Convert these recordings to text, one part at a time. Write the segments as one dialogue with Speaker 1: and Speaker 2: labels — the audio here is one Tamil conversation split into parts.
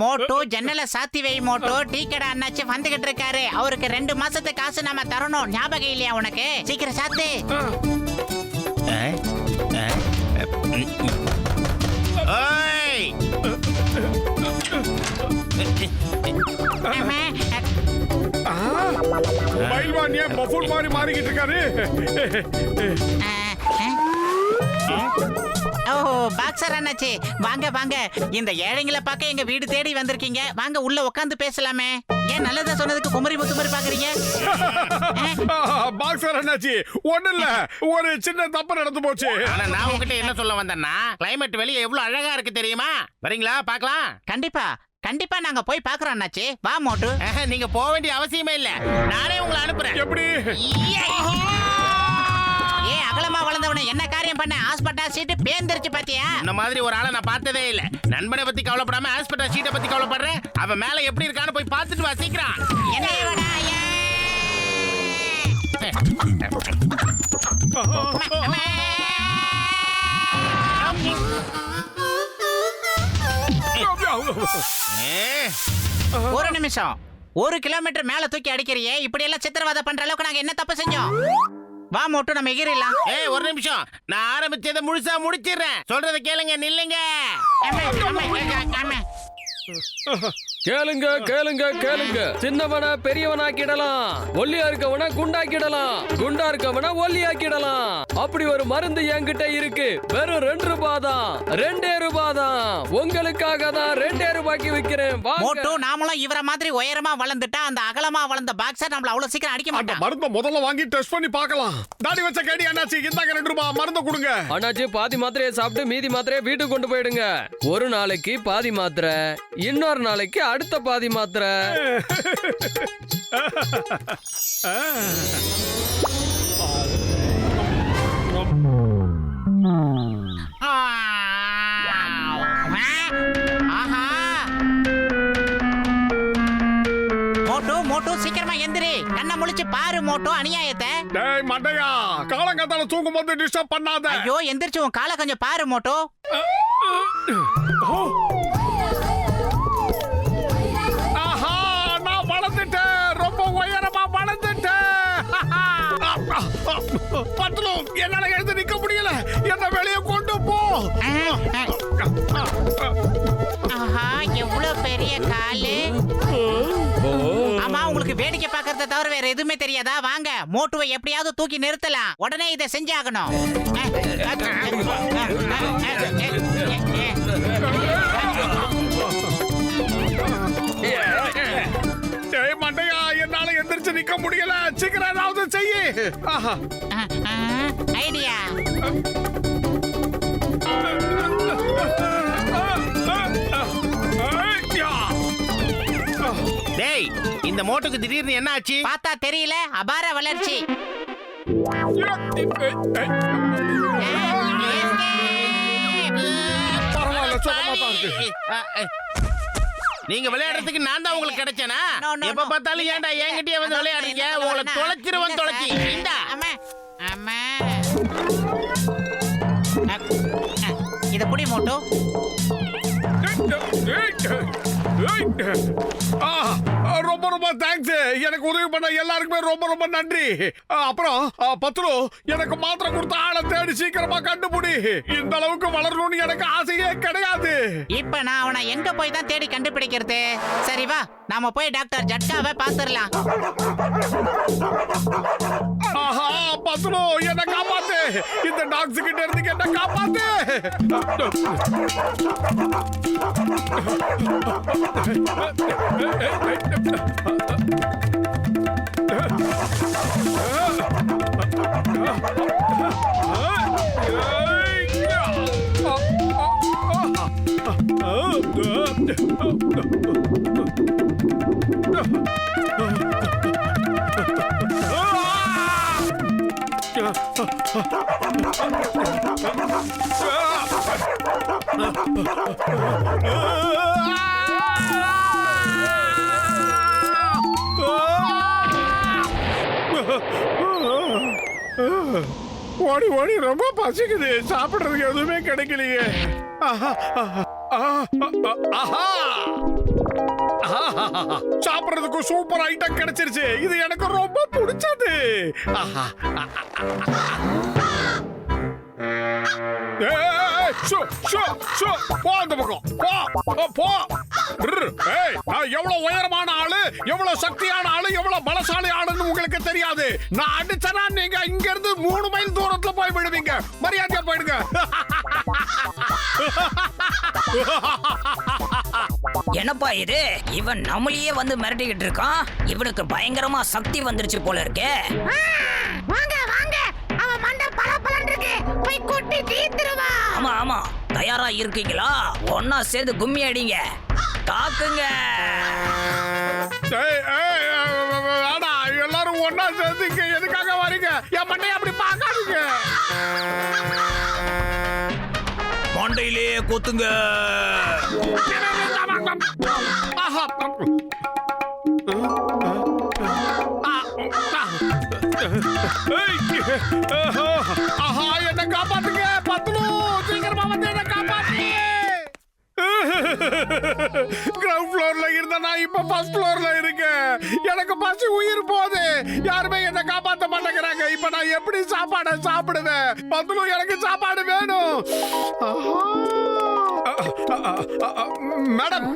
Speaker 1: மோட்டு ஜன்னல சாத்தி வை மோட்டு. டீ கடை அண்ணாச்சி வந்துகிட்டு இருக்காரு. அவருக்கு 2 மாசத்து காசு நாம தரணும். ஞாபகம் இல்லையா உனக்கு? சீக்கிரம் சாத்து.
Speaker 2: மாறிக்கிட்டு இருக்காரு.
Speaker 1: ஓ பாக்ஸர் அண்ணாச்சி, வாங்க வாங்க. இந்த ஏழைங்களை பார்க்க எங்க வீடு தேடி வந்திருக்கீங்க. வாங்க உள்ள உட்காந்து பேசலாமே. ஏன் நல்லதா சொன்னதுக்கு குமரி முத்துமரி பாக்குறீங்க?
Speaker 2: பாக்ஸர் அண்ணாச்சி, ஒண்ணு இல்ல, ஒரு சின்ன தப்பு நடந்து போச்சு.
Speaker 3: ஆனா நான் உங்ககிட்ட என்ன சொல்ல வந்தேன்னா, கிளைமேட் வெளியே எவ்வளவு அழகா இருக்கு தெரியுமா? வரீங்களா பார்க்கலாம்?
Speaker 1: கண்டிப்பா கண்டிப்பா நாங்க போய் பாக்குறோம் அண்ணாச்சி. வா மோட்டு.
Speaker 3: நீங்க போக வேண்டிய அவசியமே இல்ல, நானே உங்களை அனுப்புறேன்.
Speaker 2: எப்படி?
Speaker 1: ஏ அகலமா வளர்ந்தவன என்ன காரியம் பண்ண? ஹாஸ்பிட்டல் சீட்டு பேந்திருச்சு பாத்தியா?
Speaker 3: இந்த மாதிரி ஒரு ஆளை நான் பார்த்ததே இல்ல. நண்பனை பத்தி கவலைப்படாம ஹாஸ்பிட்டல் சீட்டை பத்தி கவலைப்படுறேன். அவன் மேல எப்படி இருக்கான்னு போய் பார்த்துட்டு வா சீக்கிரம்.
Speaker 1: என்ன இவடா? ஒரு நிமிஷம். 1 கிலோமீட்டர் மேல தூக்கி அடிக்கிறியே, இப்படி எல்லாம் சித்திரவதை பண்ற அளவுக்கு நாங்க என்ன தப்பு செஞ்சோம்? வா மோட்டு, நம்ம எகிரிடலாம்.
Speaker 3: ஒரு நிமிஷம், நான் ஆரம்பிச்சதை முழுசா முடிச்சிடுறேன். சொல்றத கேளுங்க, நில்லுங்க.
Speaker 4: கேளுங்க கேளுங்க கேளுங்க. சின்னவன பெரியவனாக்கிடலாம், ஒல்லியா இருக்கவன குண்டாக்கிடலாம், குண்டா இருக்கவன ஒல்லியாக்கிடலாம். அப்படி ஒரு மருந்து என்கிட்ட இருக்கு. வெறும் 2 ரூபாய் தான். 2 ரூபாய் தான். உங்களுக்காக தான் 2 ரூபாய்க்கு விக்கிறேன்.
Speaker 1: மோட்டு, நாமளும் இவர மாதிரி உயரமா வளர்ந்துட்டா அந்த அகலமா வளர்ந்த பாக்ஸர் நம்மள அவ்வளவு சீக்கிரம் அடிக்க மாட்டான்.
Speaker 2: மருந்து முதல்ல வாங்கி டெஸ்ட் பண்ணி பார்க்கலாம். தாடி வச்ச கேடி அண்ணாச்சி, இந்தாங்க 2 ரூபாய் மருந்து கொடுங்க.
Speaker 4: அண்ணாச்சி, பாதி மாத்திரையை சாப்பிட்டு மீதி மாத்திரையை வீட்டுக்கு கொண்டு போயிடுங்க. ஒரு நாளைக்கு பாதி மாத்திரை, இன்னொரு நாளைக்கு அடுத்த பாதி மாத்திரை.
Speaker 1: மோட்டு மோட்டு, சீக்கிரமா எந்திரி. கண்ணை முழிச்சு பாரு மோட்டு அநியாயத்தை.
Speaker 2: டேய் மண்டையா, காலங்காத்தால தூங்கும் போது டிஸ்டர்ப் பண்ணாத.
Speaker 1: ஐயோ, எந்திரிச்சு உன் காலை கொஞ்சம் பாரு மோட்டு.
Speaker 2: என்னால எழுந்து நிக்க முடியல. என்ன வெளியே கொண்டு போ.
Speaker 1: ஆஹா, எவ்வளவு பெரிய காலு. ஆமா, உங்களுக்கு வேடிக்கை பார்க்கறத தவிர வேற எதுவுமே தெரியாதா? வாங்க, மோட்டுவை எப்படியாவது தூக்கி நிறுத்தலாம். உடனே இதை செஞ்சாகணும்.
Speaker 2: மண்டையா, என்னால எந்திரிச்சு நிக்க முடியல. சீக்கிரம் ஏதாவது செய்யு.
Speaker 1: ஐடியா.
Speaker 3: டேய், இந்த மோட்டுக்கு திடீர்னு என்ன ஆச்சு?
Speaker 1: பார்த்தா தெரியல, அபார வளர்ச்சி.
Speaker 2: பரவாயில்ல, சுத்தமா தான் இருக்கு.
Speaker 3: நீங்க விளையாடுறதுக்கு நான் தான் உங்களுக்கு கிடைச்சேனா? எப்ப பார்த்தாலும் ஏன்டா என்கிட்டயே வந்து விளையாடுறீங்க? உங்களை தொலைச்சிருவன் தொலைச்சி. இந்தா.
Speaker 1: அம்மா, இத புடி மோட்டு.
Speaker 2: ரொம்ப ரொம்ப தேங்க்ஸ். எனக்கு உதவி பண்ண எல்லாருக்குமே ரொம்ப ரொம்ப நன்றி. அப்புறம் பத்ரு, எனக்கு மாத்திரை கொடுத்த ஆளை தேடி சீக்கிரமா கண்டுபிடி. இந்த அளவுக்கு வளரணும்னு எனக்கு ஆசையே கிடையாது.
Speaker 1: இப்ப நான் அவனை எங்க போய் தான் தேடி கண்டுபிடிக்கிறது? சரி வா, நாம போய் டாக்டர் ஜட்காவை பாத்துறலாம்.
Speaker 2: ஆஹா, பத்ரு, என்ன காப்பாத்து. இந்த டாக்ஸ் கிட்ட இருந்து என்ன காப்பாத்து. Ah! ஓடி ஓடி ரொம்ப பசிக்குது, சாப்பிடுறதுக்கு எதுவுமே கிடைக்கலையே. ஆஹா, ஆஹா, ஆஹா, சாப்பிடுறதுக்கு சூப்பர் ஐட்டம் கிடைச்சிருச்சு. இது எனக்கு ரொம்ப பிடிச்சது. ஆஹா, போ அந்த பக்கம், போ. நான் எவ்வளவு உயரமான ஆளு, எவ்வளவு சக்தியான ஆளு, எவ்வளவு பலசாலி ஆளுன்னு உங்களுக்கு தெரியாது. நான் அடிச்சனா நீங்க இங்க இருந்து 3 மைல் தூரத்துல போய் விடுவீங்க. மரியாதையா போயிடுங்க.
Speaker 5: என்னப்பா இது, இவன் நம்மளையே வந்து மிரட்டிக்கிட்டு இருக்கான். இவனுக்கு பயங்கரமா சக்தி வந்துருச்சு போல இருக்கே.
Speaker 6: வாங்க வாங்க, அவன் மண்டை பலபலன்னு இருக்கு, போய் கொட்டி தீத்துருவா.
Speaker 5: ஆமா ஆமா, தயாரா இருக்கீங்களா? ஒன்னா சேர்ந்து கும்மி அடிங்க, தாக்குங்க.
Speaker 2: எல்லாரும் ஒன்னா சேர்ந்து இங்க எதுக்காக வரீங்க? என் மண்டையை அப்படி பார்க்காதீங்க.
Speaker 5: மண்டையிலேயே கொத்துங்க.
Speaker 2: ஆஹா, என்ன காப்பாத்துங்க. பத்துலு, சீக்கிரமா வந்து என்ன காப்பாத்துங்க. கிரவுண்ட் ஃப்ளோர்ல இருந்த நான் இப்ப ஃபர்ஸ்ட் ஃப்ளோர்ல இருக்கேன். எனக்கு பசி உயிர் போகுது. யாருமே என்ன காப்பாத்த மாட்டேங்கிறாங்க. இப்ப நான் எப்படி சாப்பாடை சாப்பிடுவேன்? பத்துலு, எனக்கு சாப்பாடு வேணும். மேடம்,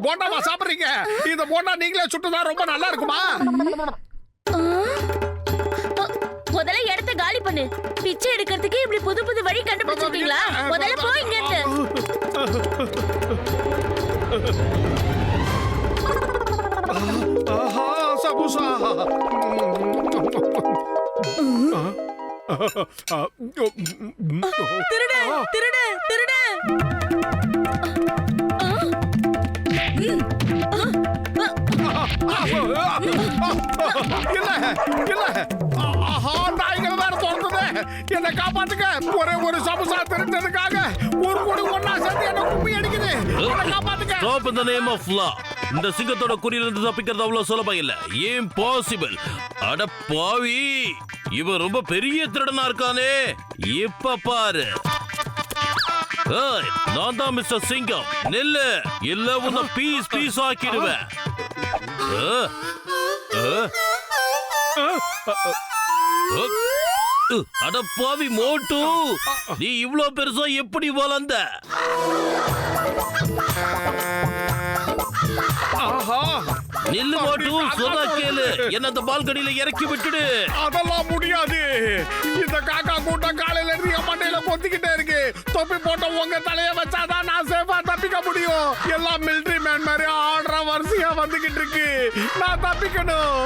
Speaker 2: போண்டாவா சாப்பிடுறீங்க? இந்த போண்டா நீங்களே சுட்டுதான் ரொம்ப நல்லா இருக்குமா?
Speaker 6: முதல்ல இடத்த காலி பண்ணு. பிச்சை எடுக்கிறதுக்கு இப்படி புது புது வழி கண்டுபிடிச்சிருக்கீங்களா? முதல்ல போ இங்க இருந்து.
Speaker 2: ஆஹா, சமோசா.
Speaker 6: திருடு திருடு திருடு.
Speaker 2: இல்ல இல்ல, ஆஹா, நாய்கள் வேற தோன்றது. என்ன காப்பாத்துங்க. ஒரு சமோசா திருட்டதுக்காக ஒரு கூடி ஒன்னா சேர்ந்து என்ன கும்மி அடிக்குது. என்ன காப்பாத்துங்க.
Speaker 3: Stop in the name of law. இந்த சிங்கத்தோட குறியிலிருந்து தப்பிக்கிறது அவ்வளவு சுலபம் இல்ல. இம்பாசிபிள். அட பாவி, இவன் ரொம்ப பெரிய திருடனா இருக்கானே. இப்ப பாரு. நான் தான் மிஸ்டர் சிங்கம். நெல்லு, இல்ல உன்னை பீஸ் ஆக்கிடுவேன். அட பாவி மோட்டு, நீ இவ்ளோ பெருசா எப்படி வளர்ந்த?
Speaker 2: ஆஹா,
Speaker 3: நில்லு மோட்டு, சொன்னா கேளு. என்ன அந்த பால்கனியில இறக்கி விட்டுடு.
Speaker 2: அதெல்லாம் முடியாது. இந்த காக்கா கூட்டம் காலையில இருந்து என் மண்டையில கொத்திக்கிட்டே இருக்கு. தொப்பி போட்ட உங்க தலைய வச்சாதான் நான் சேஃபா தப்பிக்க முடியும். எல்லாம் மிலிட்டரி மேன் மாதிரி ஆடுற வரிசையா வந்துகிட்டு இருக்கு. நான் தப்பிக்கணும்.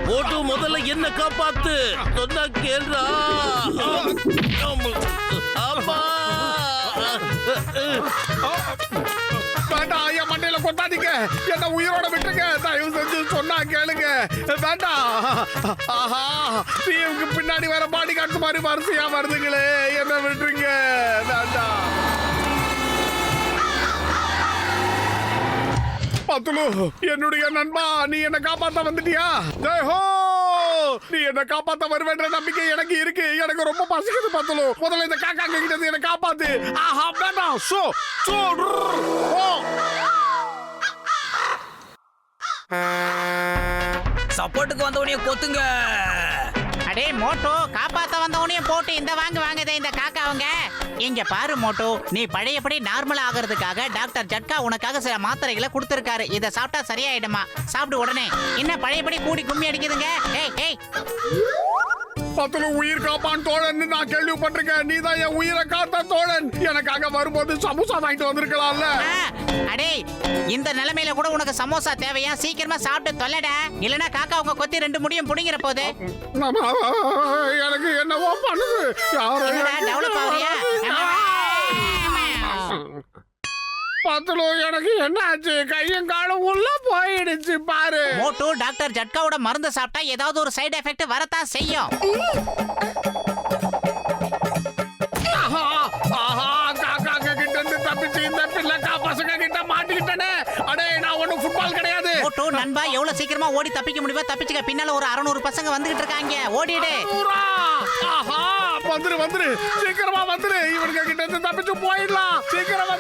Speaker 3: மோட்டு, முதல்ல என்ன காப்பாத்து. சொன்னா கேளுடா. அப்பா,
Speaker 2: வேண்டாம், என் மண்டையில கொத்தாதீங்க. என்ன உயிரோட விட்டுங்க. தயவு செஞ்சு சொன்னா கேளுங்க. வேண்டாம். ஆஹா, தீவுக்கு பின்னாடி வர பாடி காட்டு மாதிரி வரிசையா வருதுங்களே. என்ன விட்டுருங்க. வேண்டாம். பத்துலு, என்னுடைய நண்பா, நீ என்ன காப்பாத்த வந்துட்டியா? ஜெய் ஹோ, நீ என்ன காப்பாத்த வருவேன்ற நம்பிக்கை எனக்கு இருக்கு. எனக்கு ரொம்ப பசிக்குது பத்துலு. முதல்ல இந்த காக்கா கிட்ட என்ன காப்பாத்து. ஆஹா, வேண்டாம்.
Speaker 5: சப்போர்ட்டுக்கு வந்தவனையே கொத்துங்க.
Speaker 1: அடே மோட்டோ, காப்பாத்த வந்தவனையும் போட்டு இந்த வாங்குதே இந்த காக்காவுங்க. இங்க பாரு மோட்டோ, நீ பழையபடி நார்மல் ஆகிறதுக்காக டாக்டர் ஜட்கா உனக்காக சில மாத்திரைகளை கொடுத்திருக்காரு. இத சாப்பிட்டா சரியாயிடுமா. சாப்பிடு உடனே. என்ன பழையபடி கூடி கும்மி அடிக்குதுங்க. ஏய் ஏய்,
Speaker 2: பத்துல உயிர் காப்பான் தோழன் நான் கேள்விப்பட்டிருக்கேன். நீதான் என் உயிரை காத்த தோழன். எனக்காக வரும்போது சமோசா வாங்கிட்டு வந்திருக்கலாம்ல.
Speaker 1: அடே, இந்த நிலைமையில கூட உனக்கு சமோசா தேவையா? சீக்கிரமா சாப்பிட்டு தொல்லடா. இல்லனா காக்கா உங்க கொத்தி 2 முடியும் புடிங்கிற போது.
Speaker 2: எனக்கு என்னவோ பண்ணுது.
Speaker 1: டெவலப் ஆகுறியா?
Speaker 2: பத்துல எனக்கு என்ன ஆச்சு? கையும் காலும் உள்ள போயிடுச்சு பாரு.
Speaker 1: மோட்டு, டாக்டர் ஜட்காவோட மருந்து சாப்பிட்டா ஏதாவது ஒரு சைடு எஃபெக்ட் வரத்தான் செய்யும்.
Speaker 2: தப்பிச்சு இந்த பிள்ளை பசங்க கிட்ட மாட்டிக்கிட்டனே. அடே, நான் ஒண்ணும் ஃபுட்பால் கிடையாது.
Speaker 1: மோட்டு, நண்பா எவ்வளவு சீக்கிரமா ஓடி தப்பிக்க முடியுமோ தப்பிச்சுக்க. பின்னால ஒரு 600 பசங்க வந்துகிட்டு இருக்காங்க. ஓடிடு.
Speaker 2: ஊரா! ஆஹா வந்துரு வந்துரு சீக்கிரமா வந்துரு. இவனுங்க கிட்ட இருந்து தப்பிச்சு போயிடலாம். சீக்கிரம்